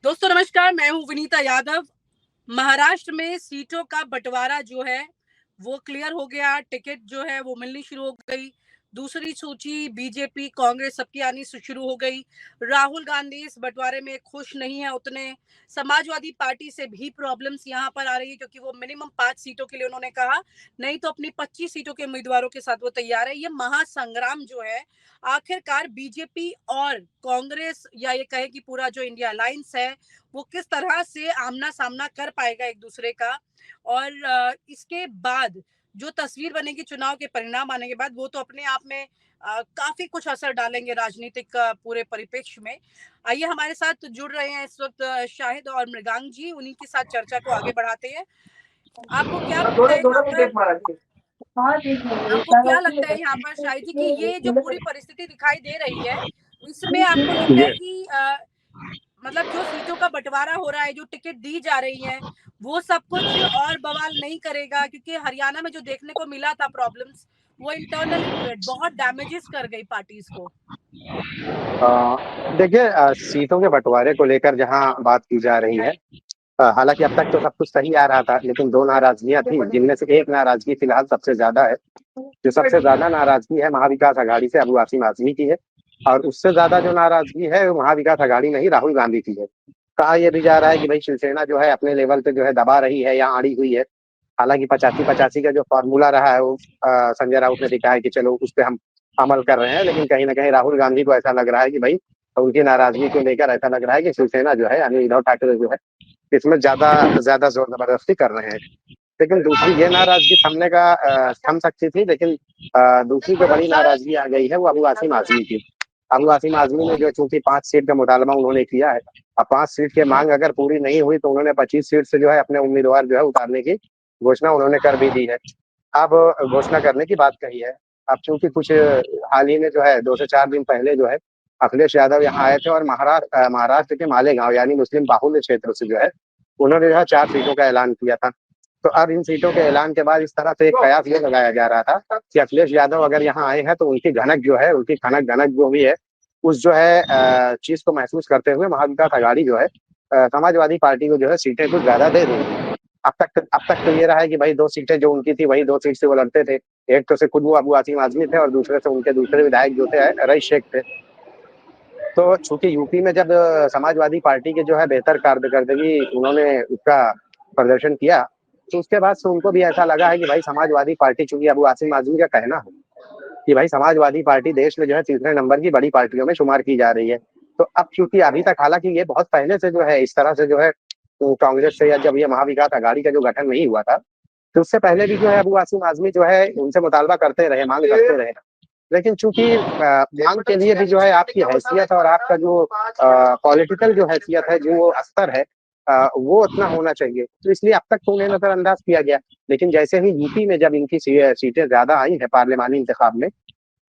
दोस्तों नमस्कार, मैं हूँ विनीता यादव। महाराष्ट्र में सीटों का बंटवारा जो है वो क्लियर हो गया, टिकट जो है वो मिलनी शुरू हो गई। दूसरी सूची बीजेपी, कांग्रेस सबकी आनी शुरू हो गई। राहुल गांधी इस बंटवारे में खुश नहीं है उतने। समाजवादी पार्टी से भी प्रॉब्लम्स यहाँ पर आ रही है क्योंकि वो मिनिमम 5 सीटों के लिए उन्होंने कहा, नहीं तो अपनी 25 सीटों के उम्मीदवारों के साथ वो तैयार है। ये महासंग्राम जो है आखिरकार बीजेपी और कांग्रेस या ये कहे कि पूरा जो इंडिया अलायंस है वो किस तरह से आमना सामना कर पाएगा एक दूसरे का। और इसके बाद जो तस्वीर बनेगी चुनाव के परिणाम आने के बाद वो तो अपने आप में काफी कुछ असर डालेंगे राजनीतिक पूरे परिप्रेक्ष्य में। आइए हमारे साथ जुड़ रहे हैं इस वक्त शाहिद और मृगांक जी, उन्हीं के साथ चर्चा को आगे बढ़ाते हैं। आपको क्या लगता है यहाँ पर यहाँ पर शाहिद जी कि ये जो पूरी परिस्थिति दिखाई दे रही है इसमें आपको लगता है जी कि मतलब जो सीटों का बंटवारा हो रहा है, जो टिकट दी जा रही है, वो सब कुछ और बवाल नहीं करेगा? क्योंकि हरियाणा में जो देखने को मिला था प्रॉब्लम्स, वो इंटरनली बहुत डैमेजेस कर गई पार्टीज को। देखिए, सीटों के बंटवारे को लेकर जहां बात की जा रही है, हालांकि अब तक तो सब कुछ सही आ रहा था, लेकिन दो नाराजगियां थी, जिनमें से एक नाराजगी फिलहाल सबसे ज्यादा है। जो सबसे ज्यादा नाराजगी है महाविकास आघाड़ी से अबू आसिम आजमी की है, और उससे ज्यादा जो नाराजगी है वो महाविकास आघाड़ी नहीं, राहुल गांधी की है। कहा यह भी जा रहा है कि भाई शिवसेना जो है अपने लेवल पे जो है दबा रही है या अड़ी हुई है। हालांकि 85-85 का जो फॉर्मूला रहा है वो संजय राउत ने दिखा है कि चलो उस पर हम अमल कर रहे हैं, लेकिन कहीं ना कहीं राहुल गांधी को ऐसा लग रहा है कि भाई, उनकी नाराजगी को लेकर ऐसा लग रहा है कि शिवसेना जो है यानी उद्धव ठाकरे जो है इसमें ज्यादा ज्यादा जोर जबरदस्ती कर रहे हैं। लेकिन दूसरी ये नाराजगी थम सकती थी, लेकिन दूसरी जो बड़ी नाराजगी आ गई है वो अबू आसिम आजमी की। अबू आसिम आजमी ने जो चूंकि 5 सीट का मुतालबा उन्होंने किया है, अब 5 सीट की मांग अगर पूरी नहीं हुई तो उन्होंने 25 सीट से जो है अपने उम्मीदवार जो है उतारने की घोषणा उन्होंने कर भी दी है। अब घोषणा करने की बात कही है। अब चूंकि कुछ हाल ही में जो है 2 से 4 दिन पहले जो है अखिलेश यादव यहाँ आए थे, और महाराष्ट्र के मालेगांव यानी मुस्लिम बाहुल्य क्षेत्र से जो है उन्होंने जो है 4 सीटों का ऐलान किया था। तो अब इन सीटों के ऐलान के बाद इस तरह से एक कयास ये लगाया जा रहा था कि अखिलेश यादव अगर यहाँ आए हैं तो उनकी घनक जो है, उनकी खनक घनक जो भी है, उस जो है चीज को महसूस करते हुए महाविकास आघाड़ी जो है समाजवादी पार्टी को जो है सीटें कुछ ज्यादा दे देंगी। अब तक तो ये रहा है कि भाई 2 सीटें जो उनकी थी वही 2 सीट से वो लड़ते थे। एक तो से खुद वो अबू आसिम आजमी थे और दूसरे से उनके दूसरे विधायक जो थे रईस शेख थे। तो चूंकि यूपी में जब समाजवादी पार्टी के जो है बेहतर कारकर्दगी उन्होंने उसका प्रदर्शन किया, तो उसके बाद से उनको भी ऐसा लगा है कि भाई समाजवादी पार्टी, चूंकि अबू आसिम आजमी का कहना है कि भाई समाजवादी पार्टी देश में जो है तीसरे नंबर की बड़ी पार्टियों में शुमार की जा रही है। तो अब चूंकि अभी तक, हालांकि ये बहुत पहले से जो है इस तरह से जो है कांग्रेस से, या जब ये महाविकास आघाड़ी का जो गठन नहीं हुआ था तो उससे पहले भी जो है अबू आसिम आजमी जो है उनसे मुतालबा करते रहे, मांग करते रहे। लेकिन चूंकि मांग के लिए भी जो है आपकी हैसियत और आपका जो पॉलिटिकल जो हैसियत है, जो वो स्तर है, वो उतना होना चाहिए, तो इसलिए अब तक तो उन्हें नजरअंदाज किया गया। लेकिन जैसे ही यूपी में जब इनकी सीटें ज्यादा आई है पार्लियामानी इंतखाब में,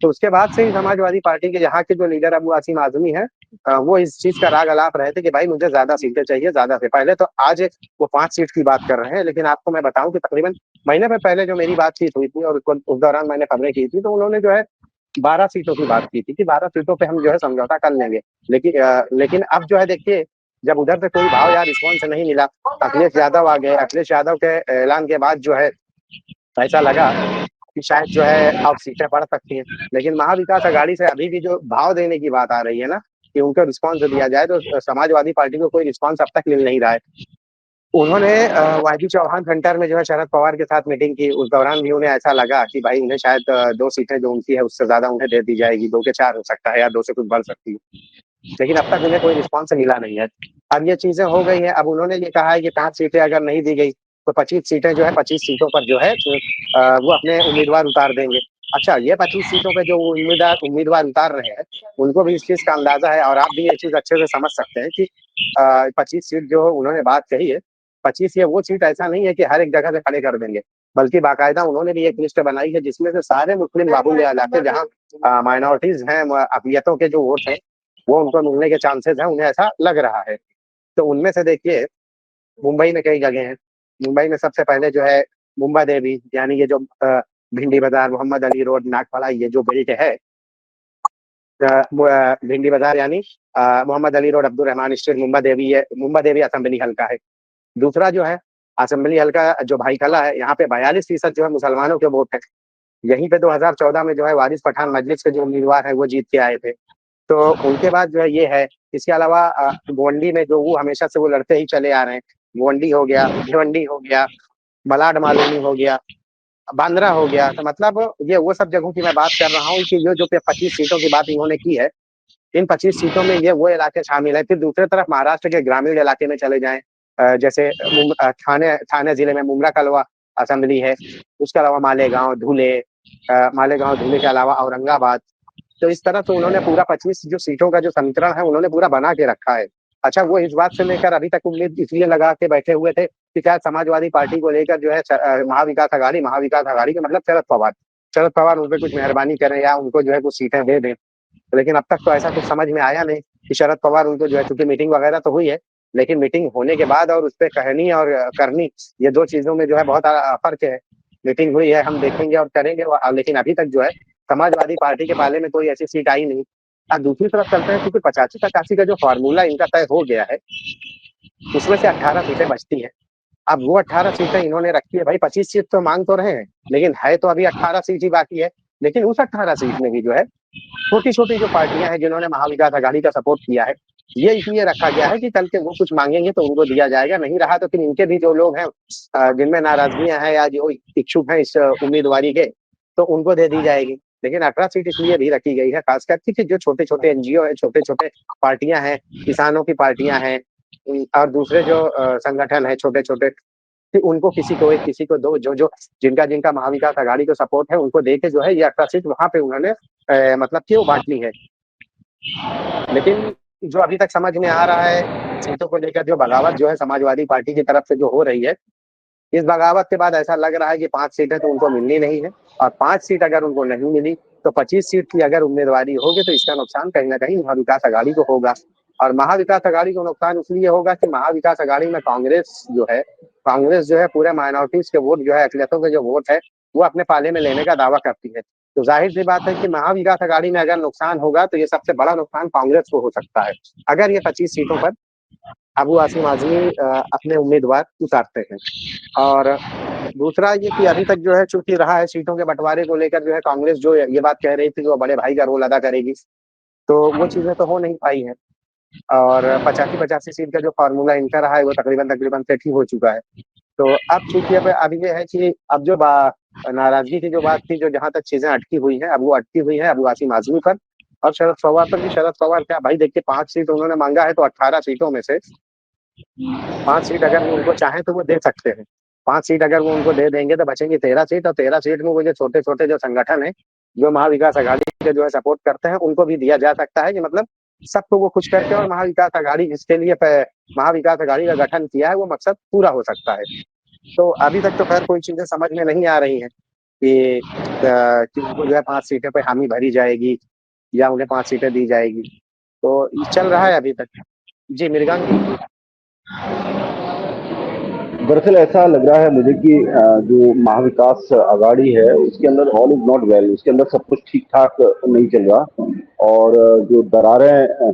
तो उसके बाद से ही समाजवादी पार्टी के यहाँ के जो लीडर अबू आसिम आजमी है, वो इस चीज का राग अलाप रहे थे कि भाई मुझे ज्यादा सीटें चाहिए, ज्यादा से पहले तो आज वो 5 सीट की बात कर रहे हैं। लेकिन आपको मैं बताऊं कि तकरीबन महीने में पहले जो मेरी बातचीत हुई थी और उस दौरान मैंने खबरें की थी, तो उन्होंने जो है 12 सीटों की बात की थी कि 12 सीटों पे हम जो है समझौता कर लेंगे। लेकिन अब जो है देखिए, जब उधर से कोई भाव या रिस्पॉन्स नहीं मिला, अखिलेश यादव आ गए। अखिलेश यादव के ऐलान के बाद जो है ऐसा लगा कि शायद जो है अब सीटें बढ़ सकती हैं। लेकिन महाविकास आघाड़ी से अभी भी जो भाव देने की बात आ रही है ना, कि उनको रिस्पॉन्स दिया जाए, तो समाजवादी पार्टी को कोई रिस्पॉन्स अब तक मिल नहीं रहा है। उन्होंने वाईजी चौहान सेंटर में जो है शरद पवार के साथ मीटिंग की, उस दौरान भी उन्हें ऐसा लगा कि भाई उन्हें शायद 2 सीटें जो उनकी है उससे ज्यादा उन्हें दे दी जाएगी, 2 के 4 हो सकता है या 2 से कुछ बढ़ सकती है। लेकिन अब तक उन्हें कोई रिस्पॉन्स मिला नहीं है। अब ये चीजें हो गई है, अब उन्होंने ये कहा है कि 5 सीटें अगर नहीं दी गई तो 25 सीटें जो है, 25 सीटों पर जो है वो अपने उम्मीदवार उतार देंगे। अच्छा, ये 25 सीटों पे जो उम्मीदवार उम्मीदवार उतार रहे हैं, उनको भी इस चीज का अंदाजा है, और आप भी ये चीज अच्छे से समझ सकते हैं कि 25 सीट जो उन्होंने बात कही है, 25 ये वो सीट ऐसा नहीं है कि हर एक जगह से खड़े कर देंगे, बल्कि बाकायदा उन्होंने भी एक लिस्ट बनाई है जिसमें से सारे मुस्लिम बाहुल्य इलाके जहाँ माइनॉरिटीज हैं, अपियतों के जो वोट हैं, वो उनको मिलने के चांसेस हैं, उन्हें ऐसा लग रहा है। तो उनमें से देखिए, मुंबई में कई जगह हैं। मुंबई में सबसे पहले जो है मुंबा देवी, यानी ये जो भिंडी बाजार, मोहम्मद अली रोड, नागपाड़ा, ये जो बेल्ट है, भिंडी बाजार यानी Mohammad Ali road, Abdul Rahman street, Mumba Devi assembly हल्का है। दूसरा जो है असेंबली हल्का जो भाई कला है, यहाँ पे 42% जो है मुसलमानों के वोट है। यहीं पे 2014 में जो है वारिस पठान मजलिस के जो उम्मीदवार है वो जीत के आए थे। तो उनके बाद जो है ये है। इसके अलावा गोंडी में जो वो हमेशा से वो लड़ते ही चले आ रहे हैं। गोंडी हो गया, भिवंडी हो गया, बलाड मालूनी हो गया, बांद्रा हो गया। तो मतलब ये वो सब जगहों की मैं बात कर रहा हूँ कि ये जो 25 सीटों की बात इन्होंने की है, इन 25 सीटों में ये वो इलाके शामिल है। फिर दूसरी तरफ महाराष्ट्र के ग्रामीण इलाके में चले जाएं, जैसे थाने जिले में मुमरा कलवा असेंबली है। उसके अलावा मालेगांव, धुले के अलावा औरंगाबाद। तो इस तरह से उन्होंने पूरा 25 जो सीटों का जो समीकरण है उन्होंने पूरा बना के रखा है। अच्छा, वो इस बात से लेकर अभी तक उम्मीद इसलिए लगा के बैठे हुए थे कि क्या समाजवादी पार्टी को लेकर जो है महाविकास आघाड़ी का मतलब शरद पवार उन पर कुछ मेहरबानी करें या उनको जो है कुछ सीटें दे दें। लेकिन अब तक तो ऐसा कुछ समझ में आया नहीं कि शरद पवार उनको जो है, क्योंकि मीटिंग वगैरह तो हुई है, लेकिन मीटिंग होने के बाद और उस पर कहनी और करनी, ये दो चीजों में जो है बहुत फर्क है। मीटिंग हुई है, हम देखेंगे और करेंगे, लेकिन अभी तक जो है समाजवादी पार्टी के पाले में कोई ऐसी सीट आई नहीं। अब दूसरी तरफ चलते हैं, क्योंकि 85-85 का जो फॉर्मूला इनका तय हो गया है, उसमें से 18 सीटें बचती हैं। अब वो 18 सीटें इन्होंने रखी है। भाई 25 सीट तो मांग तो रहे हैं, लेकिन है तो अभी 18 सीट ही बाकी है। लेकिन उस 18 सीट में भी जो है छोटी छोटी जो पार्टियां हैं जिन्होंने महाविकास आघाड़ी का सपोर्ट किया है, ये इसलिए रखा गया है कि कल के वो कुछ मांगेंगे तो उनको दिया जाएगा, नहीं रहा तो फिर इनके भी जो लोग हैं जिनमें नाराजगियां हैं या जो इच्छुक हैं इस उम्मीदवारी के, तो उनको दे दी जाएगी। लेकिन 18 सीट इसलिए भी रखी गई है खास करके कि जो छोटे छोटे एनजीओ है, छोटे छोटे पार्टियां हैं, किसानों की पार्टियां हैं, और दूसरे जो संगठन है छोटे छोटे, उनको किसी को दो, जो जो जिनका जिनका महाविकास आघाड़ी को सपोर्ट है उनको दे के जो है ये 18 सीट वहां पे उन्होंने मतलब कि वो बांटनी है। लेकिन जो अभी तक समझ में आ रहा है, सीटों को लेकर जो बगावत जो है समाजवादी पार्टी की तरफ से जो हो रही है, इस बगावत के बाद ऐसा लग रहा है कि 5 सीटें तो उनको मिलनी नहीं है, और 5 सीट अगर उनको नहीं मिली तो 25 सीट की अगर उम्मीदवारी होगी तो इसका नुकसान कहीं ना कहीं महाविकास आघाड़ी को होगा। और महाविकास आघाड़ी को नुकसान इसलिए होगा कि महाविकास आघाड़ी में कांग्रेस जो है पूरे माइनॉरिटीज के वोट जो है, अकलियतों के जो वोट है वो अपने पाले में लेने का दावा करती है। तो जाहिर सी बात है कि महाविकास आघाड़ी में अगर नुकसान होगा तो ये सबसे बड़ा नुकसान कांग्रेस को हो सकता है, अगर ये 25 सीटों पर अबू आसिम आजमी अपने उम्मीदवार उतारते हैं। और दूसरा ये कि अभी तक जो है चूंकि रहा है सीटों के बंटवारे को लेकर जो है कांग्रेस जो ये बात कह रही थी कि वो बड़े भाई का रोल अदा करेगी, तो वो चीजें तो हो नहीं पाई हैं। और 85-85 सीट का जो फॉर्मूला इनका रहा है वो तकरीबन सेट ही हो चुका है। तो अब चूंकि अब ये है कि अब जो नाराजगी की जो बात थी, जो जहां तक चीजें अटकी हुई है, अब वो अटकी हुई है अबू आसिम आजमी पर और शरद पवार पर। शरद पवार क्या भाई, देखिए 5 सीट उन्होंने मांगा है, तो 18 सीटों में से 5 सीट अगर वो उनको चाहे तो वो दे सकते हैं। 5 सीट अगर वो उनको दे देंगे तो बचेंगी 13 सीट, और 13 सीट में वो जो छोटे छोटे जो संगठन है जो महाविकास आघाड़ी के जो है सपोर्ट करते हैं उनको भी दिया जा सकता है, कि मतलब सबको वो खुश करके, और महाविकास आघाड़ी जिसके लिए महाविकास आघाड़ी का गठन किया है वो मकसद पूरा हो सकता है। तो अभी तक तो खैर कोई चीजें समझ में नहीं आ रही हैं कि उनको जो है 5 सीटें पे हामी भरी जाएगी या उन्हें 5 सीटें दी जाएगी। तो ये चल रहा है अभी तक। जी मृगांक। दरअसल ऐसा लग रहा है मुझे कि जो महाविकास आघाड़ी है उसके अंदर ऑल इज नॉट वेल, उसके अंदर सब कुछ ठीक ठाक नहीं चल रहा, और जो दरारें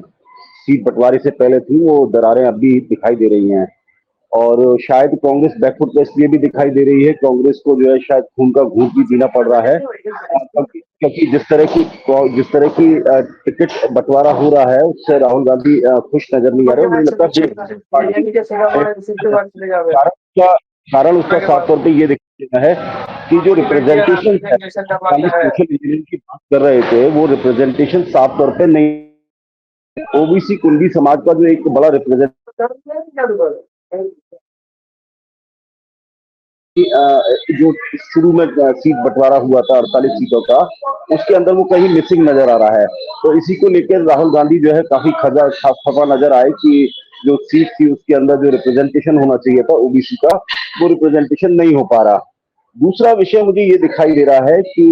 सीट बंटवारे से पहले थी वो दरारें अब भी दिखाई दे रही हैं। और शायद कांग्रेस बैकफुट पे इसलिए भी दिखाई दे रही है, कांग्रेस को जो है शायद खून का घूंट भी पीना पड़ रहा है, क्योंकि जिस तरह की टिकट बंटवारा हो रहा है उससे राहुल गांधी खुश नजर नहीं आ रहे। मुझे लगता है कारण उसका साफ तौर पे ये दिखता है कि जो रिप्रेजेंटेशन सोशल इंजीनियरिंग की बात कर रहे थे वो रिप्रेजेंटेशन साफ तौर पे नहीं। ओबीसी कुंडी समाज का जो एक बड़ा जो शुरू में सीट बंटवारा हुआ था 48 सीटों का, उसके अंदर वो कहीं मिसिंग नजर आ रहा है। तो इसी को लेकर राहुल गांधी जो है काफी खफा नजर आए कि जो सीट थी उसके अंदर जो रिप्रेजेंटेशन होना चाहिए था ओबीसी का, वो रिप्रेजेंटेशन नहीं हो पा रहा। दूसरा विषय मुझे ये दिखाई दे रहा है कि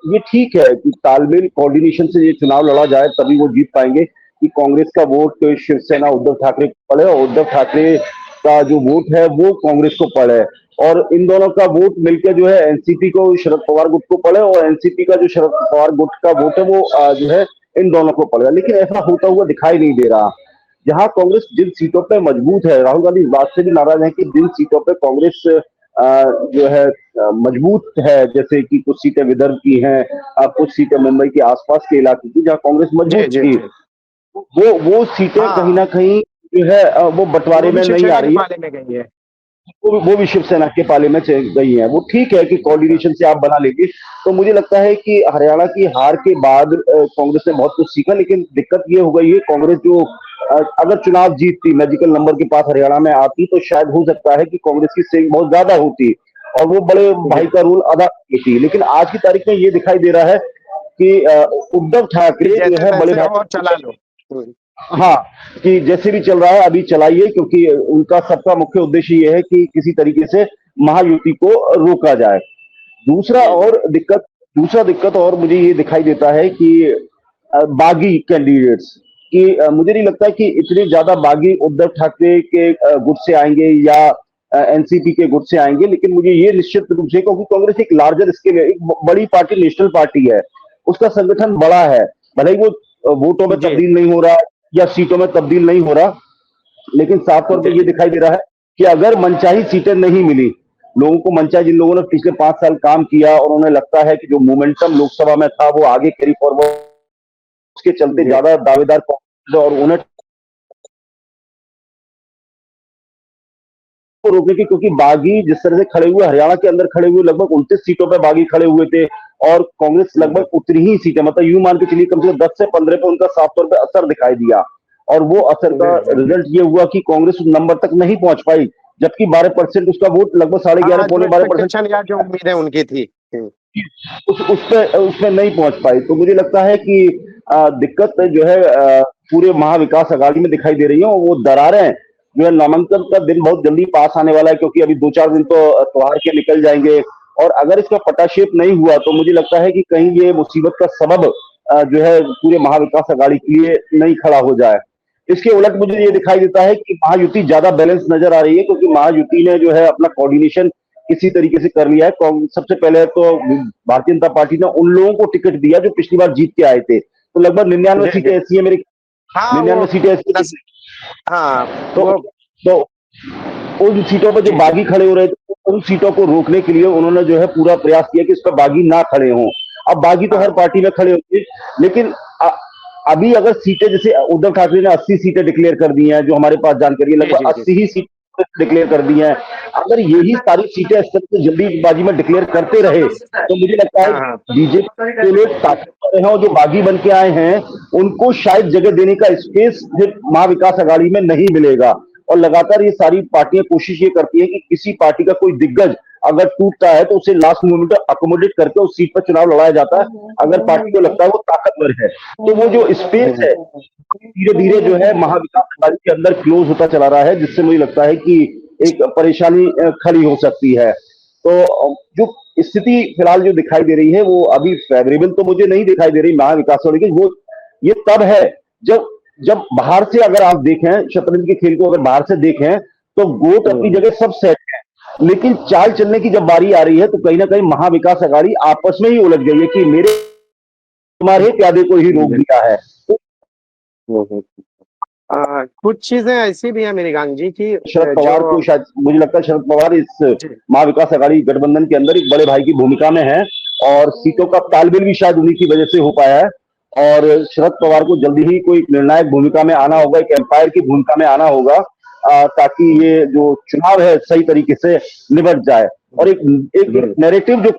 ये ठीक है कि तालमेल कोऑर्डिनेशन से ये चुनाव लड़ा जाए तभी वो जीत पाएंगे, कि कांग्रेस का वोट शिवसेना उद्धव ठाकरे को पड़े और उद्धव ठाकरे का जो वोट है वो कांग्रेस को पड़े, और इन दोनों का वोट मिलकर जो है एनसीपी को शरद पवार गुट को पड़े, और एनसीपी का जो शरद पवार गुट का वोट है वो जो है इन दोनों को पड़ेगा, लेकिन ऐसा होता हुआ दिखाई नहीं दे रहा। जहां कांग्रेस जिन सीटों पे मजबूत है, राहुल गांधी इस बात से भी नाराज है कि जिन सीटों पे कांग्रेस जो है मजबूत है, जैसे कि कुछ सीटें विदर्भ की हैं, कुछ सीटें मुंबई के आसपास के इलाके की जहां कांग्रेस जी मजबूत जी थी, जी। वो सीटें कहीं ना हाँ, कहीं जो है वो बंटवारे वो भी में नहीं आ शिवसेना के रही है। पाले में गई है। वो भी शिवसेना के पाले में चली गई है। वो ठीक है कि अच्छा। कोऑर्डिनेशन से आप बना लेंगे। तो मुझे लगता है कि हरियाणा की हार के बाद कांग्रेस ने बहुत कुछ सीखा, लेकिन दिक्कत ये हो गई है कांग्रेस जो अगर चुनाव जीतती, मैजिकल नंबर के पास हरियाणा में आती, तो शायद हो सकता है कि कांग्रेस की सेंग बहुत ज्यादा होती और वो बड़े जी भाई का रोल अदा करती। लेकिन आज की तारीख में ये दिखाई दे रहा है कि उद्धव कि ठाकरे जो जैसे है बड़े तैसे भाई, और चला लो। हाँ, कि जैसे भी चल रहा है अभी चलाइए, क्योंकि उनका सबका मुख्य उद्देश्य ये है कि किसी तरीके से महायुति को रोका जाए। दूसरा जी जी। और दिक्कत दूसरा दिक्कत और मुझे ये दिखाई देता है कि बागी कैंडिडेट्स कि मुझे नहीं लगता कि इतने ज्यादा बागी उद्धव ठाकरे के गुट से आएंगे या एनसीपी के गुट से आएंगे, लेकिन मुझे ये निश्चित रूप से, क्योंकि कांग्रेस एक लार्जर स्केल है, एक बड़ी पार्टी, नेशनल पार्टी है, उसका संगठन बड़ा है, भले ही वो वोटों में जी तब्दील नहीं हो रहा या सीटों में तब्दील नहीं हो रहा, लेकिन साफ तौर जी पर यह दिखाई दे रहा है कि अगर मनचाही सीटें नहीं मिली लोगों को, मनचाही जिन लोगों ने पिछले 5 साल काम किया और उन्हें लगता है कि जो मोमेंटम लोकसभा में था वो आगे कैरी फॉरवर्ड, उसके चलते जी। ज्यादा दावेदार कांग्रेस और उन्हें को रोकने की, क्योंकि बागी जिस तरह से खड़े हुए, हरियाणा के अंदर खड़े हुए लगभग 29 सीटों पर बागी खड़े हुए थे और कांग्रेस लगभग उतनी ही सीटें, मतलब यूं मान के चलिए कम से कम 10 से 15 पे उनका साफ तौर पर असर दिखाई दिया। और वो असर जी का जी जी। रिजल्ट ये हुआ कि कांग्रेस उस नंबर तक नहीं पहुंच पाई, जबकि 12% उसका वोट, लगभग 11.5 हाँ, जो पौने 12% एक्सपेक्टेशन या जो उम्मीदें उनकी थी। उस पे नहीं पहुंच पाई। तो मुझे लगता है कि दिक्कत जो है पूरे महाविकास अघाड़ी में दिखाई दे रही है, और वो दरारें जो है, नामांकन का दिन बहुत जल्दी पास आने वाला है, क्योंकि अभी 2-4 दिन तो त्योहार के निकल जाएंगे, और अगर इसका पटाक्षेप नहीं हुआ तो मुझे लगता है कि कहीं ये मुसीबत का सबब जो है पूरे महाविकास अघाड़ी के लिए नहीं खड़ा हो जाए। इसके उलट मुझे ये दिखाई देता है कि महायुति ज्यादा बैलेंस नजर आ रही है, क्योंकि महायुति ने जो है अपना कोऑर्डिनेशन किसी तरीके से कर लिया है। सबसे पहले तो भारतीय जनता पार्टी ने उन लोगों को टिकट दिया जो पिछली बार जीत के आए थे, तो लगभग 99 जी सीटें जी। ऐसी है मेरी, हाँ, 99 वो सीटें ऐसी दस। हाँ, तो वो तो उन सीटों पर जो जी जी। बागी खड़े हो रहे थे, उन सीटों को रोकने के लिए उन्होंने जो है पूरा प्रयास किया कि इस पर बागी ना खड़े हों। अब बागी तो हर हाँ पार्टी में खड़े होंगे, लेकिन अभी अगर सीटें, जैसे उद्धव ठाकरे ने 80 सीटें डिक्लेयर कर दी हैं, जो हमारे पास जानकारी है, जी लगभग जी जी। 80 ही सीटें डिक्लेयर कर दी हैं। अगर यही सारी सीटें इस तरह से जल्दीबाजी में डिक्लेयर करते रहे तो मुझे लगता है हाँ हाँ। बीजेपी के लोग ताकतवर हैं और जो बागी बन के आए हैं उनको शायद जगह देने का स्पेस फिर महाविकास अघाड़ी में नहीं मिलेगा। और लगातार ये सारी पार्टियां कोशिश ये करती है कि किसी पार्टी का कोई दिग्गज अगर टूटता है तो उसे लास्ट मोमेंट अकोमोडेट करके उस सीट पर चुनाव लड़ाया जाता है, अगर पार्टी को लगता है वो ताकतवर है। तो वो जो स्पेस है धीरे धीरे जो है महाविकास अघाड़ी के अंदर क्लोज होता चला रहा है, जिससे मुझे लगता है कि एक परेशानी खड़ी हो सकती है। तो जो स्थिति फिलहाल जो दिखाई दे रही है वो अभी फेवरेबल तो मुझे नहीं दिखाई दे रही महाविकास अघाड़ी की। वो ये तब है जब जब बाहर से अगर आप देखें शतरंज के खेल को, अगर बाहर से देखें तो गोट अपनी जगह सब सेट है, लेकिन चाल चलने की जब बारी आ रही है तो कहीं ना कहीं महाविकास अघाड़ी आपस में ही उलझ गई है कि मेरे तुम्हारे प्यादे को ही रोक दिया है। हम्म। कुछ चीजें ऐसी भी है मेरी गांग जी की शरद पवार को जो शायद, मुझे लगता है शरद पवार इस जी महाविकास अघाड़ी गठबंधन के अंदर एक बड़े भाई की भूमिका में है, और सीटों का तालमेल भी शायद उन्हीं की वजह से हो पाया है। और शरद पवार को जल्दी ही कोई निर्णायक भूमिका में आना होगा, एक एम्पायर की भूमिका में आना होगा, ताकि ये जो चुनाव है सही तरीके से निपट जाए। और एक एक नैरेटिव जो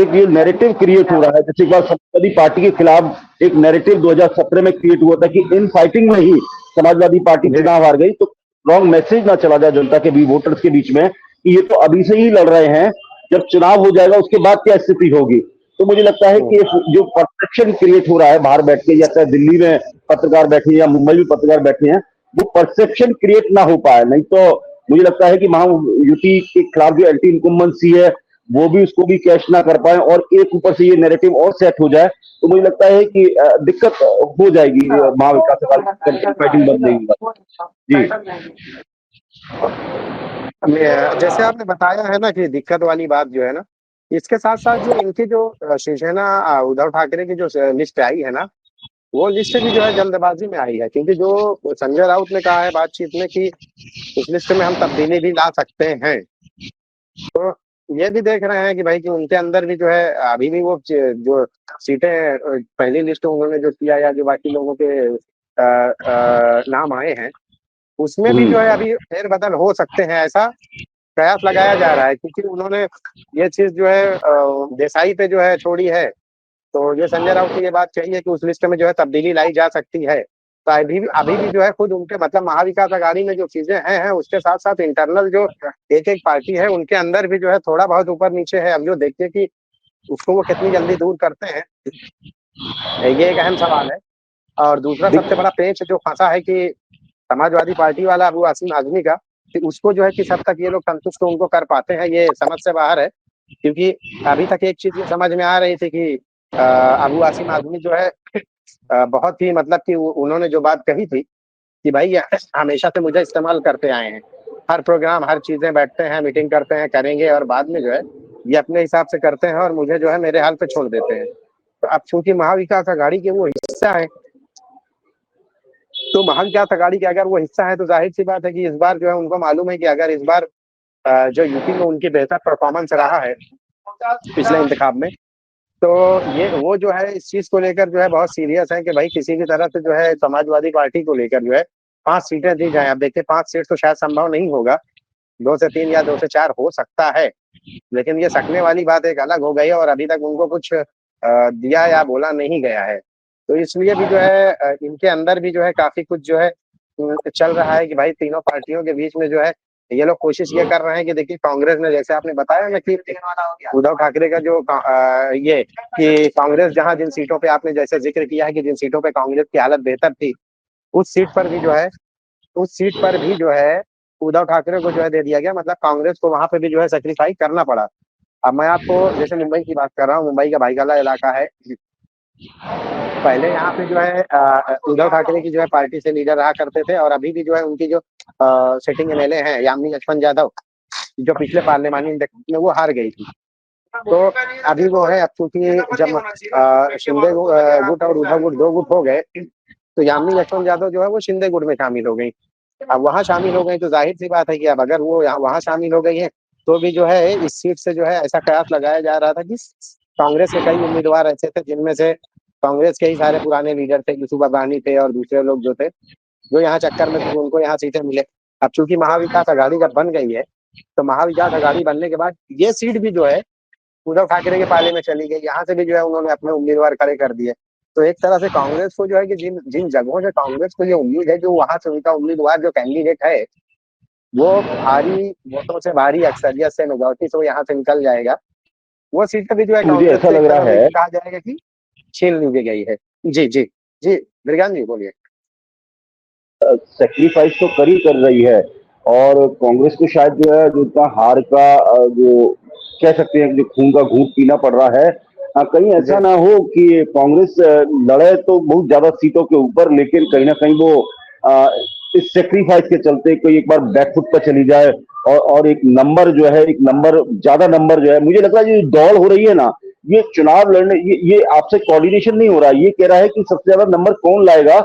एक ये नैरेटिव क्रिएट हो रहा है, जैसे एक बार समाजवादी पार्टी के खिलाफ एक नैरेटिव 2017 में क्रिएट हुआ था कि इन फाइटिंग में ही समाजवादी पार्टी जी चुनाव हार गई, तो रॉन्ग मैसेज ना चला जाए जनता के भी, वोटर्स के बीच में कि ये तो अभी से ही लड़ रहे हैं, जब चुनाव हो जाएगा उसके बाद क्या स्थिति होगी। तो मुझे लगता है कि जो परसेप्शन क्रिएट हो रहा है बाहर बैठ के, या चाहे दिल्ली में पत्रकार बैठे हैं या मुंबई में पत्रकार बैठे हैं, वो परसेप्शन क्रिएट ना हो पाए, नहीं तो मुझे लगता है कि महायुति के खिलाफ जो एंटी इनकम्बेंसी है वो भी उसको भी कैश ना कर पाए, और एक ऊपर से ये नैरेटिव और सेट हो जाए तो मुझे लगता है कि दिक्कत हो जाएगी महाविकास अघाड़ी फाइटिंग बंद नहीं होगा। जी जैसे आपने बताया है ना कि दिक्कत वाली बात जो है ना, इसके साथ साथ जो इनकी जो शिवसेना उद्धव ठाकरे की जो लिस्ट आई है ना, वो लिस्ट भी जो है जल्दबाजी में आई है, क्योंकि जो संजय राउत ने कहा है बातचीत में कि उस लिस्ट में हम तब्दीली भी ला सकते हैं, तो ये भी देख रहे हैं कि भाई कि उनके अंदर भी जो है अभी भी वो जो सीटें पहली लिस्ट उन्होंने जो किया या जो बाकी लोगों के नाम आए हैं उसमें भी जो है अभी फेरबदल हो सकते हैं, ऐसा कयास लगाया जा रहा है, क्योंकि उन्होंने ये चीज जो है देसाई पे जो है छोड़ी है। तो ये संजय राउत की ये बात कही है कि उस लिस्ट में जो है तब्दीली लाई जा सकती है। तो अभी भी जो है खुद उनके मतलब महाविकास आघाड़ी में जो चीजें हैं उसके साथ साथ इंटरनल जो एक एक पार्टी है उनके अंदर भी जो है थोड़ा बहुत ऊपर नीचे है। अब जो देखिए कि उसको वो कितनी जल्दी दूर करते हैं, ये एक अहम सवाल है। और दूसरा सबसे बड़ा पेच जो फंसा है कि समाजवादी पार्टी वाला अबू आसिम आजमी का, कि उसको जो है किस हद तक ये लोग संतुष्ट उनको कर पाते हैं, ये समझ से बाहर है। क्योंकि अभी तक एक चीज ये समझ में आ रही थी कि अबू आसिम आजमी जो है बहुत ही मतलब कि उन्होंने जो बात कही थी कि भाई हमेशा से मुझे इस्तेमाल करते आए हैं, हर प्रोग्राम हर चीजें बैठते हैं मीटिंग करते हैं करेंगे और बाद में जो है ये अपने हिसाब से करते हैं और मुझे जो है मेरे हाल पे छोड़ देते हैं। तो अब चूंकि महाविकास आघाड़ी के वो हिस्सा है, तो महाविकास आघाड़ी के अगर वो हिस्सा है तो जाहिर सी बात है कि इस बार जो है उनको मालूम है कि अगर इस बार जो यूपी में उनकी बेहतर परफॉर्मेंस रहा है पिछले इंतखाब में, तो ये वो जो है इस चीज को लेकर जो है बहुत सीरियस है कि भाई किसी भी तरह से जो है समाजवादी पार्टी को लेकर जो है 5 सीटें दी जाए। अब देखिए 5 सीट तो शायद संभव नहीं होगा, 2 से 3 या 2 से 4 हो सकता है, लेकिन ये सकने वाली बात एक अलग हो गई है और अभी तक उनको कुछ दिया या बोला नहीं गया है। तो इसलिए भी जो है इनके अंदर भी जो है काफी कुछ जो है चल रहा है कि भाई तीनों पार्टियों के बीच में जो है ये लोग कोशिश ये कर रहे हैं कि देखिए कांग्रेस ने, जैसे आपने बताया ना कि उद्धव ठाकरे का जो ये कि कांग्रेस जहां जिन सीटों पे आपने जैसे जिक्र किया है कि जिन सीटों पे कांग्रेस की हालत बेहतर थी, उस सीट पर भी जो है उद्धव ठाकरे को जो है दे दिया गया, मतलब कांग्रेस को वहां पे भी जो है सेक्रीफाइस करना पड़ा। अब मैं आपको जैसे मुंबई की बात कर रहा हूँ, मुंबई का भाईकाला इलाका है, पहले यहाँ पे जो है उद्धव ठाकरे की जो है पार्टी से लीडर रहा करते थे और अभी भी जो है उनकी जो सिटिंग एमएलए हैं यामिनी लक्ष्मण यादव, जो पिछले पार्लियामानी इलेक्शन में वो हार गई थी, तो अभी वो है। अब चूंकि जब शिंदे गुट और उद्धव गुट 2 गुट हो गए, तो यामिनी लक्ष्मण यादव जो है वो शिंदे गुट में शामिल हो गई। अब वहां शामिल हो गई तो जाहिर सी बात है कि अब अगर वो वहां शामिल हो गई है तो भी जो है इस सीट से जो है ऐसा कयास लगाया जा रहा था कि कांग्रेस के कई उम्मीदवार ऐसे थे जिनमें से कांग्रेस के ही सारे पुराने लीडर थे, यूसुफ अबानी थे और दूसरे लोग जो थे जो यहाँ चक्कर में थे उनको यहाँ सीटें मिले। अब चूंकि महाविकास आघाड़ी जब बन गई है तो महाविकास आघाड़ी बनने के बाद ये सीट भी जो है उद्धव ठाकरे के पाले में चली गई, यहाँ से भी जो है उन्होंने अपने उम्मीदवार खड़े कर दिए। तो एक तरह से कांग्रेस को जो है कि जिन जिन जगहों से कांग्रेस को ये उम्मीद है जो वहां से उनका उम्मीदवार जो कैंडिडेट है वो भारी वोटों से, भारी अक्सरियत से, मेजोरिटी से वो यहाँ से निकल जाएगा, वो सीट भी जो है मुझे कांग्रेस ऐसा से लग रहा है कहा जाएगा कि छीन ली गई है। जी जी जी मृगान जी बोलिए। सेक्रीफाइस तो कर रही है और कांग्रेस को शायद जो है जो इतना हार का जो कह सकते हैं जो खून का घूंट पीना पड़ रहा है, कहीं ऐसा ना हो कि कांग्रेस लड़े तो बहुत ज्यादा सीटों के ऊपर, लेकिन कहीं ना कहीं वो इस सेक्रीफाइस के चलते कोई एक बार बैकफुट पर चली जाए और एक नंबर जो है, एक नंबर ज्यादा नंबर जो है, मुझे लगता है ये दौड़ हो रही है ना, ये चुनाव लड़ने, ये आपसे कोऑर्डिनेशन नहीं हो रहा है, ये कह रहा है कि सबसे ज्यादा नंबर कौन लाएगा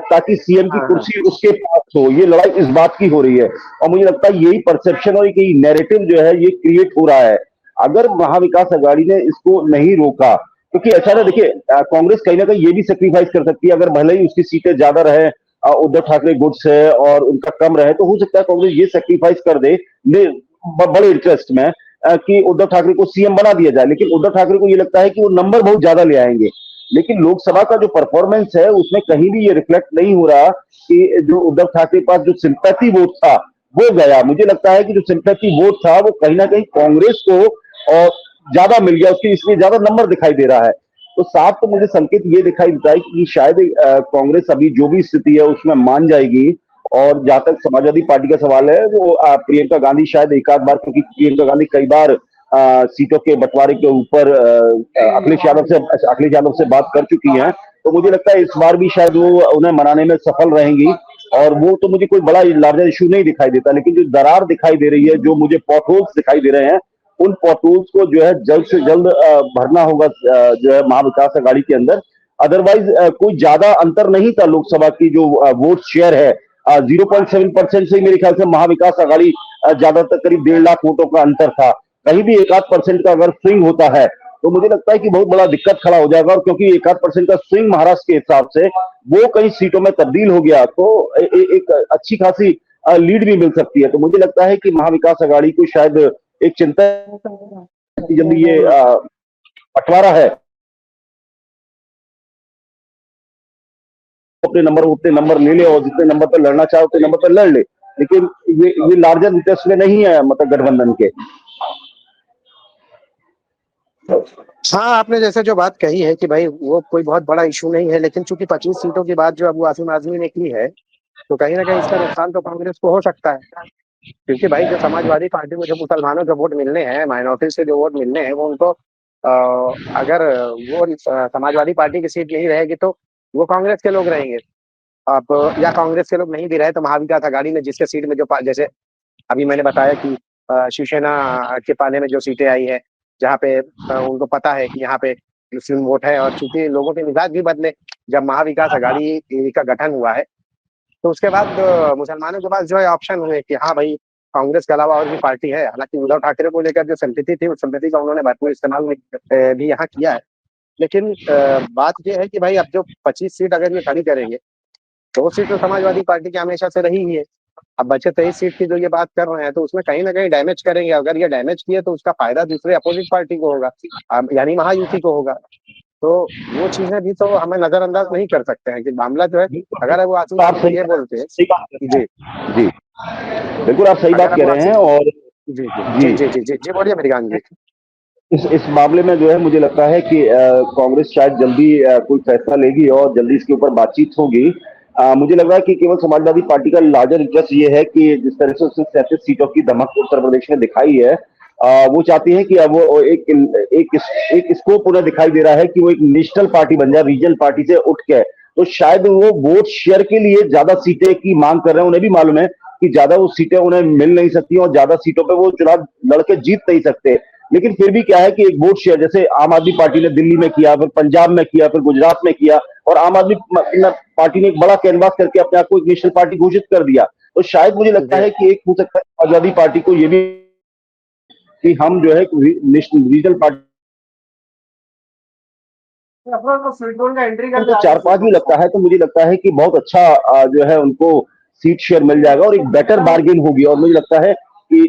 ताकि सीएम की कुर्सी उसके पास हो, ये लड़ाई इस बात की हो रही है। और मुझे लगता है यही परसेप्शन और यही नैरेटिव जो है ये क्रिएट हो रहा है। अगर महाविकास आघाड़ी ने इसको नहीं रोका, क्योंकि ऐसा ना, देखिए कांग्रेस कहीं ना कहीं ये भी सेक्रीफाइस कर सकती है, अगर भले ही उसकी सीटें ज्यादा रहे, उद्धव ठाकरे गुट्स है और उनका कम रहे, तो हो सकता है कांग्रेस ये सेक्रीफाइस कर दे बड़े इंटरेस्ट में कि उद्धव ठाकरे को सीएम बना दिया जाए। लेकिन उद्धव ठाकरे को ये लगता है कि वो नंबर बहुत ज्यादा ले आएंगे, लेकिन लोकसभा का जो परफॉर्मेंस है उसमें कहीं भी ये रिफ्लेक्ट नहीं हो रहा कि जो उद्धव ठाकरे के पास जो सिंपैथी वोट था वो गया। मुझे लगता है कि जो सिंपैथी वोट था वो कहीं ना कहीं कांग्रेस को और ज्यादा मिल गया, उसके इसलिए ज्यादा नंबर दिखाई दे रहा है। तो साफ तो मुझे संकेत ये दिखाई देता है कि शायद कांग्रेस अभी जो भी स्थिति है उसमें मान जाएगी। और जहां तक समाजवादी पार्टी का सवाल है, वो प्रियंका गांधी शायद एक आध बार, क्योंकि प्रियंका गांधी कई बार सीटों के बंटवारे के ऊपर अखिलेश यादव से बात कर चुकी हैं, तो मुझे लगता है इस बार भी शायद वो उन्हें मनाने में सफल रहेंगी। और वो तो मुझे कोई बड़ा लार्जर इशू नहीं दिखाई देता, लेकिन जो दरार दिखाई दे रही है, जो मुझे पॉटहोल्स दिखाई दे रहे हैं, उन पॉटहोल्स को जो है जल्द से जल्द भरना होगा जो है महाविकास आघाड़ी के अंदर, अदरवाइज कोई ज्यादा अंतर नहीं था लोकसभा की जो वोट शेयर है 0.7% से मेरे ख्याल से महाविकास आघाड़ी ज्यादातर करीब 1.5 लाख वोटों का अंतर था। कहीं भी 1-8% का अगर स्विंग होता है तो मुझे लगता है कि बहुत बड़ा दिक्कत खड़ा हो जाएगा, और क्योंकि 1-8% का स्विंग महाराष्ट्र के हिसाब से वो कई सीटों में तब्दील हो गया तो एक अच्छी खासी लीड भी मिल सकती है। तो मुझे लगता है कि महाविकास आघाड़ी को शायद एक चिंता है कि जल्दी ये बंटवारा है अपने नंबर उतने नंबर ले ले और जितने नंबर पर लड़ना चाहे उतने नंबर पर लड़ ले, लेकिन ये लार्जर इंटरेस्ट में नहीं है मतलब गठबंधन के। हाँ, आपने जैसे जो बात कही है कि भाई वो कोई बहुत बड़ा इशू नहीं है, लेकिन चूंकि 25 सीटों की बात जो अबू आसिम आजमी ने की है, तो कहीं ना कहीं इसका नुकसान तो कांग्रेस को हो सकता है। क्योंकि भाई जो समाजवादी पार्टी को जो मुसलमानों के वोट मिलने हैं, माइनॉरिटी से जो वोट मिलने हैं, वो उनको अगर वो समाजवादी पार्टी की सीट नहीं रहेगी तो वो कांग्रेस के लोग रहेंगे। अब या कांग्रेस के लोग नहीं भी रहे तो महाविकास आघाड़ी में जिसके सीट में जो जैसे अभी मैंने बताया कि शिवसेना के पाले में जो सीटें आई है, जहाँ पे उनको पता है कि यहाँ पे मुस्लिम वोट है, और चूंकि लोगों के मिजाज भी बदले जब महाविकास आघाड़ी का गठन हुआ है, तो उसके बाद मुसलमानों के पास जो है ऑप्शन हुए कि हाँ भाई कांग्रेस के अलावा और भी पार्टी है। हालांकि उद्धव ठाकरे को लेकर जो सिंपैथी थी, उस सिंपैथी का उन्होंने भरपूर इस्तेमाल भी यहाँ किया है। लेकिन बात यह है कि भाई अब जो 25 सीट अगर ये खड़ी करेंगे, तो वो सीट तो समाजवादी पार्टी की हमेशा से रही ही है। अब बचे 23 सीट की जो ये बात कर रहे हैं, तो उसमें कहीं ना कहीं डैमेज करेंगे। अगर ये डैमेज किए तो उसका फायदा दूसरे अपोजिट पार्टी को होगा, यानी महायुति को होगा। तो वो चीजें भी तो हमें नजरअंदाज नहीं कर सकते हैं कि मामला जो है, अगर वो आसिम आप सही ये बोलते हैं सही बात कर रहे जी, हैं। जी बिल्कुल आप सही बात अगर कह वो रहे हैं। आसिम और जी जी जी जी जी जी जी जी बोलिए मृगांक जी। इस मामले में जो है मुझे लगता है कि कांग्रेस शायद जल्दी कोई फैसला लेगी और जल्दी इसके ऊपर बातचीत होगी। मुझे लग रहा है कि केवल समाजवादी पार्टी का लार्जर इंटरेस्ट ये है कि जिस तरह से उसने 37 सीटों की धमक उत्तर प्रदेश में दिखाई है, वो चाहती है कि अब वो एक स्कोप उन्हें दिखाई दे रहा है कि वो एक नेशनल पार्टी बन जाए, रीजनल पार्टी से उठ के। तो शायद वो वोट शेयर के लिए ज्यादा सीटें की मांग कर रहे हैं। उन्हें भी मालूम है कि ज्यादा वो सीटें उन्हें मिल नहीं सकती और ज्यादा सीटों पर वो चुनाव लड़के जीत नहीं सकते। लेकिन फिर भी क्या है कि एक वोट शेयर जैसे आम आदमी पार्टी ने दिल्ली में किया, फिर पंजाब में किया, फिर गुजरात में किया, और आम आदमी पार्टी ने एक बड़ा कैनवास करके अपने आप को एक नेशनल पार्टी घोषित कर दिया। तो शायद मुझे लगता है कि एक हो सकता है आजादी पार्टी को ये भी कि हम जो है रीजनल पार्टी तो 4-5 भी लगता है। तो मुझे लगता है कि बहुत अच्छा जो है उनको सीट शेयर मिल जाएगा और एक बेटर बार्गेन होगी। और मुझे लगता है कि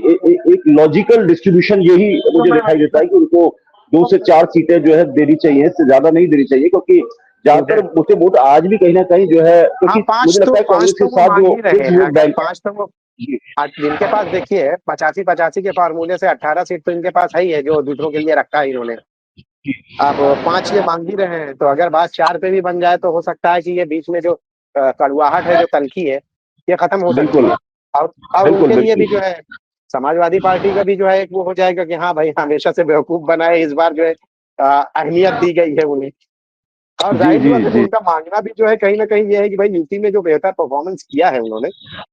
एक लॉजिकल डिस्ट्रीब्यूशन यही मुझे दिखाई देता है कि उनको 2 से 4 सीटें जो है देनी चाहिए, इससे ज्यादा नहीं देनी चाहिए, क्योंकि ज्यादातर मुझे वोट आज भी कहीं ना कहीं जो है, क्योंकि मुझे लगता है कांग्रेस के साथ जो वोट बैंक पांच तो वो जिनके पास देखिए 85-85 के फार्मूले से 18 सीट तो इनके पास है ही है, जो दूसरों के लिए रखा है इन्होंने। अब 5 ये मांग ही रहे हैं, तो अगर बात 4 पे भी बन जाए तो हो सकता है कि ये बीच में जो कड़वाहट है, जो तलखी है, ये खत्म हो सकती है। और उनके लिए भी जो है समाजवादी पार्टी का भी जो है एक वो हो जाएगा कि हाँ भाई हमेशा से बेवकूफ बनाए, इस बार जो है अहमियत दी गई है उन्हें। और जाहिर सी बात है उनका मांगना भी जो है कहीं ना कहीं ये है कि भाई यूपी में जो बेहतर परफॉर्मेंस किया है उन्होंने,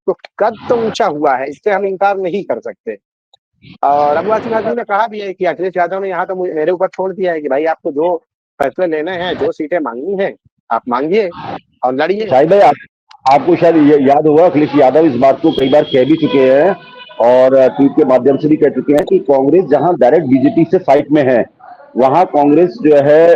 तो कद तो ऊंचा हुआ है, इससे हम इनकार नहीं कर सकते। और अबू आसिम आजमी ने कहा भी है कि अखिलेश यादव ने यहाँ तो मेरे ऊपर छोड़ दिया है कि भाई आपको जो फैसले लेने हैं, जो सीटें मांगनी है, आप मांगिए और लड़िए। शायद भाई आपको शायद याद होगा अखिलेश यादव इस बात को कई बार कह भी चुके हैं और ट्वीट के माध्यम से भी कह चुके हैं कि कांग्रेस जहां डायरेक्ट बीजेपी से फाइट में है, वहां कांग्रेस जो है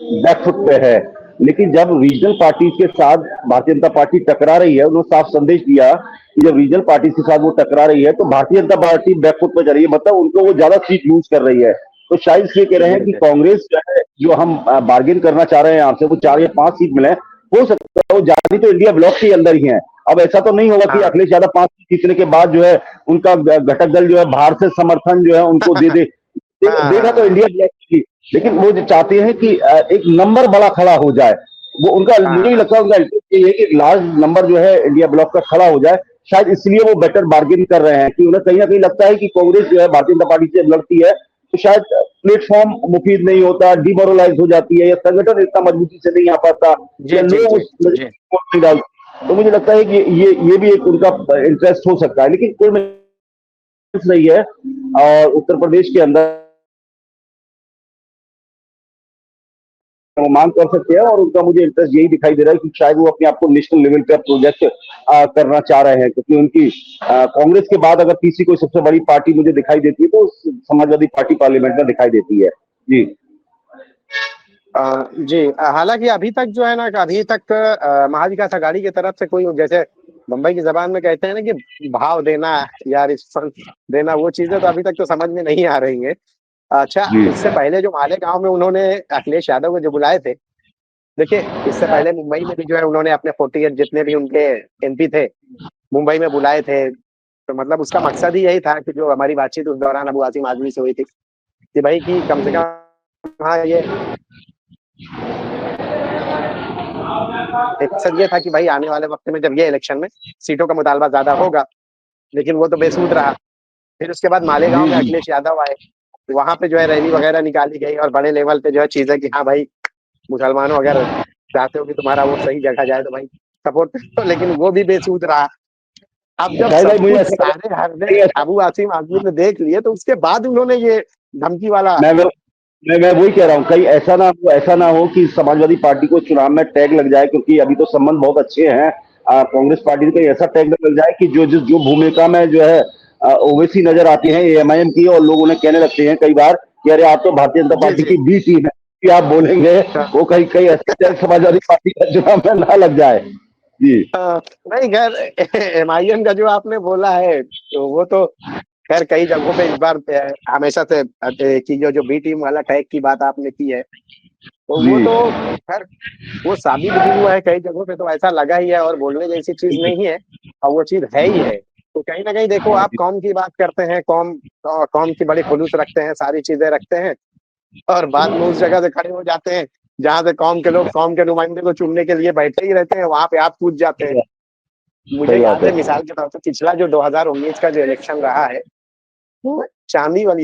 बैकफुट पे है। लेकिन जब रीजनल पार्टी के साथ भारतीय जनता पार्टी टकरा रही है, उन्होंने साफ संदेश दिया कि जब रीजनल पार्टी के साथ वो टकरा रही है तो भारतीय जनता पार्टी बैकफुट पे जा रही है, मतलब उनको वो ज्यादा सीट लूज कर रही है। तो शायद इसलिए कह रहे हैं कि कांग्रेस जो है, जो हम बार्गेन करना चाह रहे हैं आपसे, वो 4 या 5 सीट मिले। हो सकता है वो जाती तो इंडिया ब्लॉक के अंदर ही है। अब ऐसा तो नहीं होगा कि अखिलेश यादव 5 सीट जीतने के बाद जो है उनका घटक दल जो है बाहर से समर्थन जो है उनको दे दे। देगा तो इंडिया ब्लॉक की, लेकिन वो चाहते हैं कि एक नंबर बड़ा खड़ा हो जाए। वो उनका मुझे नहीं लगता उनका ये है कि लार्ज नंबर जो है इंडिया ब्लॉक का खड़ा हो जाए। शायद इसलिए वो बेटर बार्गेन कर रहे हैं कि उन्हें कहीं ना कहीं लगता है कि कांग्रेस जो है भारतीय जनता पार्टी से लड़ती है तो शायद प्लेटफॉर्म मुफीद नहीं होता, डिमोरलाइज हो जाती है, या संगठन इतना मजबूती से नहीं आ पाता, या लोग डालते। तो मुझे लगता है कि ये भी एक उनका इंटरेस्ट हो सकता है। लेकिन कोई नहीं है और उत्तर प्रदेश के अंदर वो मांग कर सकते हैं, और उनका मुझे इंटरेस्ट यही दिखाई दे रहा है कि शायद वो अपने आप को नेशनल लेवल पे प्रोजेक्ट करना चाह रहे हैं, क्योंकि उनकी कांग्रेस के बाद अगर तीसरी कोई सबसे बड़ी पार्टी मुझे दिखाई देती है तो समाजवादी पार्टी पार्लियामेंट में दिखाई देती है। जी जी, हालांकि अभी तक जो है ना, अभी तक महाविकास आघाड़ी की तरफ से कोई, जैसे मुंबई की जबान में कहते हैं ना कि भाव देना या रिस्पॉन्स देना, वो चीजें तो अभी तक तो समझ में नहीं आ रही है। अच्छा, जी इससे पहले जो मालेगांव में उन्होंने अखिलेश यादव को जो बुलाए थे, देखिए इससे पहले मुंबई में भी जो है उन्होंने अपने 48 जितने भी उनके एमपी थे मुंबई में बुलाए थे। तो मतलब उसका मकसद ही यही था कि जो हमारी बातचीत उस दौरान अबू आसिम आजमी से हुई थी कि भाई कि कम से कम, हाँ, ये मकसद ये था कि भाई आने वाले वक्त में जब ये इलेक्शन में सीटों का मुतालबा ज्यादा होगा, लेकिन वो तो बेसूद रहा। फिर उसके बाद मालेगांव जी में जी अखिलेश यादव आए, वहां पे जो है रैली वगैरह निकाली गई और बड़े लेवल पे जो है चीजें कि हाँ भाई, मुसलमानों अगर चाहते हो कि तुम्हारा वोट सही जगह जाए तो भाई सपोर्ट करो, लेकिन वो भी बेसूद रहा। अब जब शायद भाई सब मुझे कुछ ऐसा सारे हरने लगा, अबू आसिम आजमी ने देख लिए, तो उसके बाद उन्होंने ये धमकी वाला। मैं मैं वही कह रहा हूँ, कहीं ऐसा ना हो कि समाजवादी पार्टी को चुनाव में टैग लग जाए, क्योंकि अभी तो संबंध बहुत अच्छे हैं कांग्रेस पार्टी को, कहीं ऐसा टैग लग जाए कि जो भूमिका में जो है ओवैसी नजर आती है एएमआईएम की, और लोग उन्हें कहने लगते हैं कई बार कि अरे आप तो भारतीय जनता जी पार्टी जी। की बी टीम है, कि आप बोलेंगे वो कहीं कहीं ऐसा टैग समाजवादी पार्टी का चुनाव में ना लग जाए। जी नहीं, खैर एमआईएम का जो आपने बोला है, तो वो तो खैर कई जगहों पे इस बार हमेशा से कि जो बी टीम वाला टैग की बात आपने की है, तो जी वो तो खैर वो साबित भी हुआ है कई जगहों पे, तो ऐसा लगा ही है और बोलने जैसी चीज नहीं है, और वो चीज है ही है। तो कहीं ना कहीं देखो, आप कौम की बात करते हैं, कौम की बड़ी खुलूस रखते हैं, सारी चीजें रखते हैं, और बाद में उस जगह से खड़े हो जाते हैं जहां से कौम के लोग कौम के नुमाइंदे को चुनने के लिए बैठे ही रहते हैं, वहां पे आप कूद जाते हैं। मुझे सही बात याद है। है मिसाल के तौर पर पिछला जो 2019 का जो इलेक्शन रहा है, वो चांदी वाली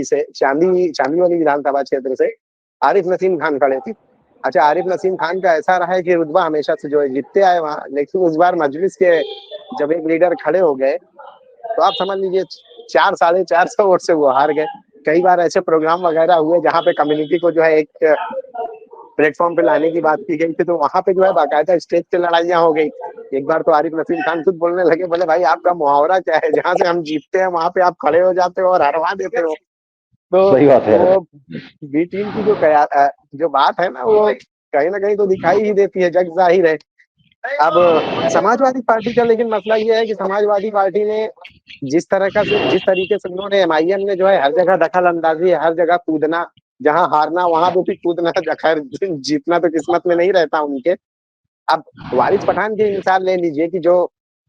विधानसभा क्षेत्र से आरिफ नसीम खान खड़े थे। अच्छा, आरिफ नसीम खान का ऐसा रहा है कि रुतबा हमेशा से जो है जीतते आए वहां, लेकिन उस बार मजलिस के जब एक लीडर खड़े हो गए, तो आप समझ लीजिए 400-450 वोट से वो हार गए। कई बार ऐसे प्रोग्राम वगैरह हुए जहाँ पे कम्युनिटी को जो है एक प्लेटफॉर्म पे लाने की बात की गई थी, तो वहां पे जो है बाकायदा स्टेज पे लड़ाइयाँ हो गई। एक बार तो आरिफ नसीम खान खुद बोलने लगे, बोले भाई आपका मुहावरा क्या है, जहाँ से हम जीतते हैं वहां पे आप खड़े हो जाते हो और हरवा देते हो। तो सही बात है। वो बी टीम की जो बात है ना, वो कहीं ना कहीं तो दिखाई ही देती है, जग जाहिर है। अब समाजवादी पार्टी का लेकिन मसला ये है कि समाजवादी पार्टी ने जिस तरीके से उन्होंने, एमआईएम ने जो है हर जगह दखल अंदाजी, हर जगह कूदना, जहां हारना वहां पे भी कूदना, खैर जीतना तो किस्मत में नहीं रहता उनके। अब वारिस पठान की मिसाल ले लीजिए कि जो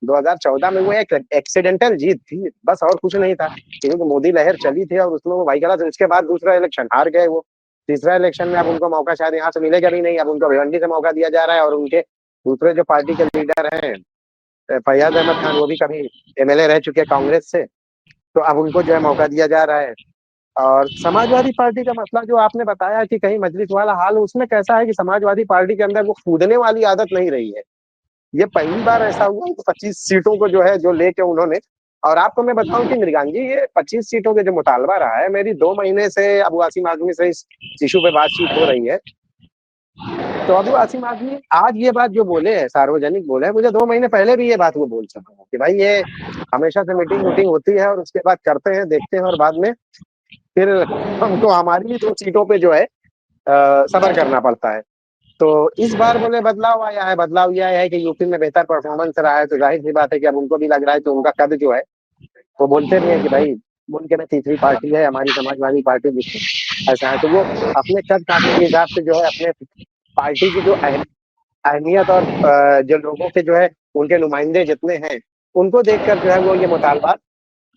2014 में वो एक एक्सीडेंटल जीत थी, बस और कुछ नहीं था, क्योंकि मोदी लहर चली थी और उसमें वो भाई गलत, उसके बाद दूसरा इलेक्शन हार गए वो। तीसरा इलेक्शन में अब उनको मौका शायद यहाँ से मिलेगा भी नहीं, अब उनको भिवंडी से मौका दिया जा रहा है, और उनके दूसरे जो पार्टी के लीडर हैं फैयाज अहमद खान, वो भी कभी एमएलए रह चुके हैं कांग्रेस से, तो अब उनको जो है मौका दिया जा रहा है। और समाजवादी पार्टी का मसला जो आपने बताया कि कहीं मजलिस वाला हाल, उसमें कैसा है कि समाजवादी पार्टी के अंदर वो कूदने वाली आदत नहीं रही है। ये पहली बार ऐसा हुआ कि 25 सीटों को जो है जो लेके उन्होंने, और आपको मैं बताऊं कि मृगांगी, ये 25 सीटों के जो मुतालबा रहा है, मेरी 2 महीने से अबू आसिम आजमी से इस इशू पे बातचीत हो रही है। तो अबू आसिम आजमी आज ये बात जो बोले है, सार्वजनिक बोले है, मुझे 2 महीने पहले भी ये बात वो बोल चुका हूँ कि भाई ये हमेशा से मीटिंग वूटिंग होती है और उसके बाद करते हैं, देखते हैं, और बाद में फिर हमको हमारी ही 2 सीटों पे जो है सबर करना पड़ता है। तो इस बार बोले बदलाव आया है, बदलाव यह है कि यूपी में बेहतर परफॉर्मेंस रहा है, तो जाहिर सी बात है कि अब उनको भी लग रहा है कि उनका कद जो है, वो बोलते भी हैं कि भाई मुल्क में तीसरी पार्टी है हमारी समाजवादी पार्टी, जिसमें ऐसा है, तो वो अपने कद काटने के हिसाब से जो है अपने पार्टी की जो अहमियत और जो लोगों के जो है उनके नुमाइंदे जितने हैं, उनको देखकर जो है वो ये मुतालबात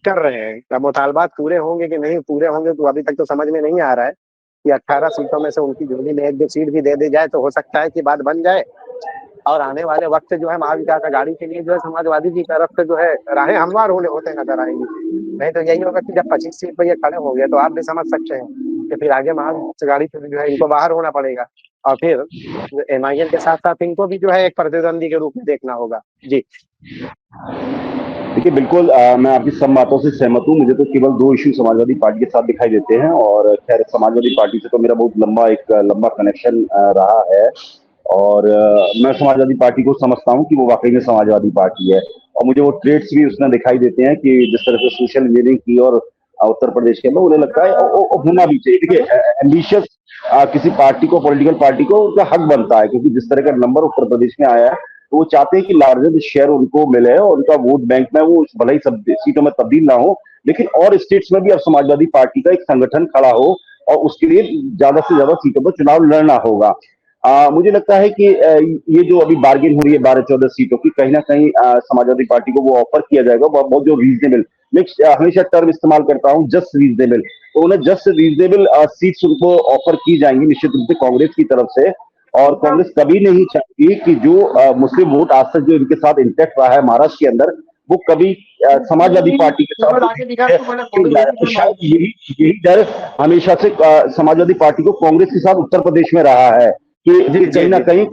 कर रहे हैं। अब मुतालबात पूरे होंगे कि नहीं पूरे होंगे, तो अभी तक तो समझ में नहीं आ रहा है कि 18 सीटों में से उनकी झोली में 1-2 सीट भी दे दी जाए तो हो सकता है कि बात बन जाए, और आने वाले वक्त जो है महाविकास आघाड़ी के लिए जो है समाजवादी की तरफ से जो है राहें हमवार होते नजर आएंगी। नहीं तो यही होगा कि जब 25 सीट पर ये खड़े हो गए, तो आप भी समझ सकते हैं कि फिर आगे महाविकास आघाड़ी से जो है इनको बाहर होना पड़ेगा, और फिर एमआईएम के साथ साथ इनको भी जो है एक प्रतिद्वंदी के रूप में देखना होगा। जी देखिए बिल्कुल मैं आपकी सब बातों से सहमत हूँ। मुझे तो केवल 2 इश्यू समाजवादी पार्टी के साथ दिखाई देते हैं और खैर समाजवादी पार्टी से तो मेरा बहुत लंबा कनेक्शन रहा है और मैं समाजवादी पार्टी को समझता हूँ कि वो वाकई में समाजवादी पार्टी है और मुझे वो ट्रेड्स भी उसमें दिखाई देते हैं कि जिस तरह से सोशल इंजीनियरिंग की और उत्तर प्रदेश के अंदर उन्हें लगता है होना भी चाहिए। देखिए एम्बिशियस किसी पार्टी को, पॉलिटिकल पार्टी को उनका हक बनता है क्योंकि जिस तरह का नंबर उत्तर प्रदेश में आया है तो वो चाहते हैं कि लार्जर शेयर उनको मिले और उनका वोट बैंक में वो भले ही सब सीटों में तब्दील ना हो लेकिन और स्टेट्स में भी अब समाजवादी पार्टी का एक संगठन खड़ा हो और उसके लिए ज्यादा से ज्यादा सीटों पर चुनाव लड़ना होगा। मुझे लगता है कि ये जो अभी बार्गेन हो रही है 12-14 सीटों की कहीं ना कहीं समाजवादी पार्टी को वो ऑफर किया जाएगा बहुत जो रीजनेबल, मैं हमेशा टर्म इस्तेमाल करता हूँ जस्ट रीजनेबल, तो उन्हें जस्ट रीजनेबल सीट्स उनको ऑफर की जाएंगी निश्चित रूप से कांग्रेस की तरफ से। और कांग्रेस कभी नहीं चाहती कि जो मुस्लिम वोट आज तक जो इनके साथ इंटैक्ट रहा है महाराष्ट्र के अंदर वो कभी समाजवादी पार्टी के साथ शायद यही डर हमेशा से समाजवादी पार्टी को कांग्रेस के साथ उत्तर प्रदेश में रहा है कि कहीं ना कहीं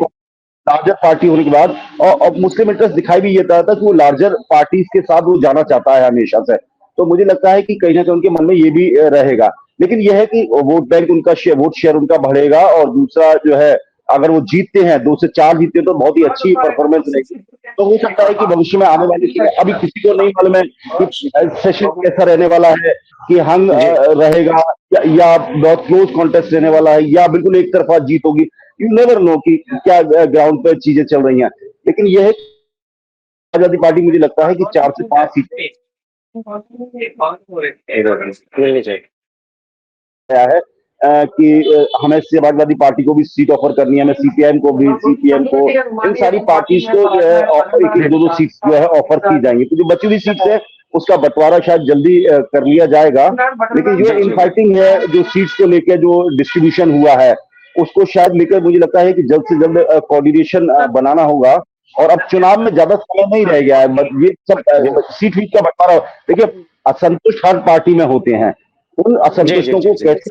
लार्जर पार्टी होने के बाद और मुस्लिम इंटरेस्ट दिखाई भी ये देता था कि वो लार्जर पार्टीज के साथ वो जाना चाहता है हमेशा से। तो मुझे लगता है कि कहीं ना कहीं उनके मन में ये भी रहेगा लेकिन यह है कि वोट बैंक उनका वोट शेयर उनका बढ़ेगा और दूसरा जो है अगर वो जीतते हैं 2 से 4 जीतते हैं तो बहुत ही अच्छी परफॉर्मेंस रहेगी। तो हो सकता है कि भविष्य में आने वाले समय अभी किसी को नहीं मालूम है कि सेशन कैसा रहने वाला है कि हंग रहेगा या बहुत क्लोज कॉन्टेस्ट रहने वाला है या बिल्कुल एक तरफा जीत होगी। यू नेवर नो कि क्या ग्राउंड पर चीजें चल रही हैं लेकिन यह है समाजवादी पार्टी मुझे लगता है कि 4 से 5 सीटें है कि हमें समाजवादी पार्टी को भी सीट ऑफर करनी है, हमें सीपीआईएम को भी, सीपीएम को, इन सारी पार्टीज को जो है एक 2 सीट जो है ऑफर की जाएंगी। तो जो बची हुई सीट है उसका बंटवारा शायद जल्दी कर लिया जाएगा लेकिन जो इनफाइटिंग है जो सीट्स को लेकर जो डिस्ट्रीब्यूशन हुआ है उसको शायद लेकर मुझे लगता है कि जल्द से जल्द कोऑर्डिनेशन बनाना होगा और अब चुनाव में ज्यादा समय नहीं रह गया है। ये सब सीट वीट का बंटवारा देखिए असंतुष्ट हर पार्टी में होते हैं, उन असंतुष्टों को कैसे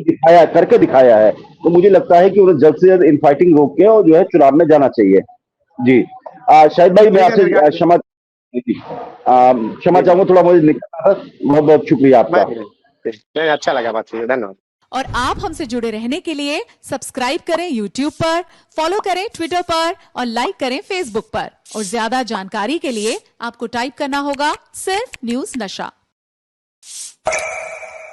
दिखाया करके दिखाया है तो मुझे लगता है कि उन्हें जल्द से जल्द इनफाइटिंग रोक के और जो है चुनाव में जाना चाहिए। जी शाहिद भाई मैं आपसे क्षमा चाहूंगा, थोड़ा मुझे निकलना था। बहुत बहुत शुक्रिया आपका। अच्छा लगा बात करके, धन्यवाद। और आप हमसे जुड़े रहने के लिए सब्सक्राइब करें YouTube पर, फॉलो करें Twitter पर और लाइक करें Facebook पर। और ज्यादा जानकारी के लिए आपको टाइप करना होगा सिर्फ न्यूज नशा।